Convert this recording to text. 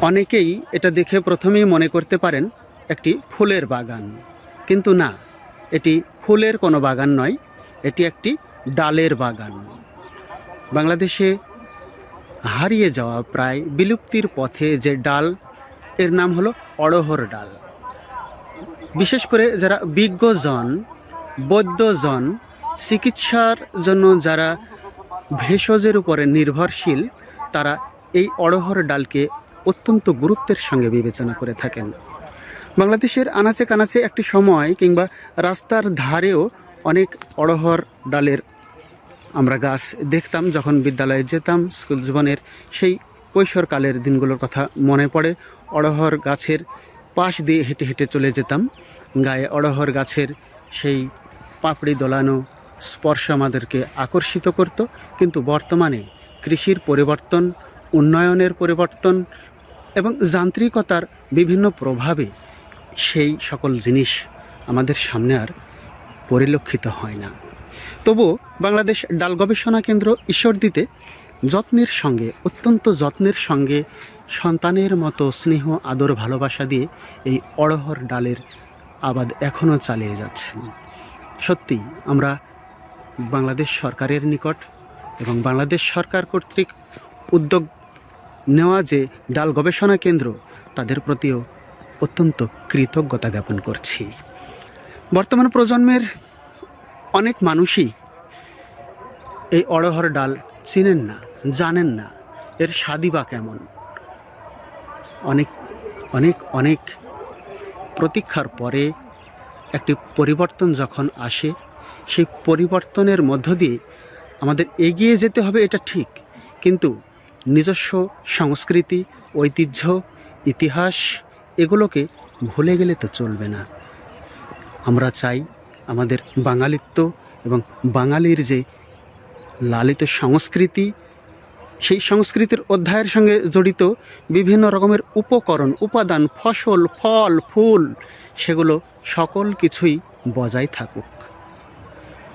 অনেকেই এটা দেখে প্রথমেই মনে করতে পারেন একটি ফুলের বাগান, কিন্তু না, এটি ফুলের কোনো বাগান নয়, এটি একটি ডালের বাগান। বাংলাদেশে হারিয়ে যাওয়া প্রায় বিলুপ্তির পথে যে ডাল, এর নাম হলো অড়হর ডাল। বিশেষ করে যারা বিজ্ঞজন, বৈদ্যজন, চিকিৎসার জন্য যারা ভেষজের উপরে নির্ভরশীল, তারা এই অড়হর ডালকে অত্যন্ত গুরুত্বের সঙ্গে বিবেচনা করে থাকেন। বাংলাদেশের আনাচে কানাচে একটি সময় কিংবা রাস্তার ধারেও অনেক অড়হর ডালের আমরা গাছ দেখতাম। যখন বিদ্যালয়ে যেতাম, স্কুল জীবনের সেই কৈশোরকালের দিনগুলোর কথা মনে পড়ে। অড়হর গাছের পাশ দিয়ে হেঁটে হেঁটে চলে যেতাম। গায়ে অড়হর গাছের সেই পাপড়ি দোলানো স্পর্শ আমাদেরকে আকর্ষিত করত। কিন্তু বর্তমানে কৃষির পরিবর্তন, উন্নয়নের পরিবর্তন এবং যান্ত্রিকতার বিভিন্ন প্রভাবে সেই সকল জিনিস আমাদের সামনে আর পরিলক্ষিত হয় না। তবু বাংলাদেশ ডাল গবেষণা কেন্দ্র ঈশ্বরদীতে যত্নের সঙ্গে, অত্যন্ত যত্নের সঙ্গে সন্তানের মতো স্নেহ, আদর, ভালোবাসা দিয়ে এই অড়হর ডালের আবাদ এখনও চালিয়ে যাচ্ছেন। সত্যি আমরা বাংলাদেশ সরকারের নিকট এবং বাংলাদেশ সরকার কর্তৃক উদ্যোগ নেওয়া যে ডাল গবেষণা কেন্দ্র, তাদের প্রতিও অত্যন্ত কৃতজ্ঞতা জ্ঞাপন করছি। বর্তমান প্রজন্মের অনেক মানুষই এই অড়হর ডাল চিনেন না, জানেন না এর স্বাদই বা কেমন। অনেক অনেক অনেক প্রতীক্ষার পরে একটি পরিবর্তন যখন আসে, সেই পরিবর্তনের মধ্য দিয়ে আমাদের এগিয়ে যেতে হবে, এটা ঠিক, কিন্তু নিজস্ব সংস্কৃতি, ঐতিহ্য, ইতিহাস এগুলোকে ভুলে গেলে তো চলবে না। আমরা চাই আমাদের বাঙালিত্ব এবং বাঙালির যে লালিত সংস্কৃতি, সেই সংস্কৃতির অধ্যায়ের সঙ্গে জড়িত বিভিন্ন রকমের উপকরণ, উপাদান, ফসল, ফল, ফুল, সেগুলো সকল কিছুই বজায় থাকুক।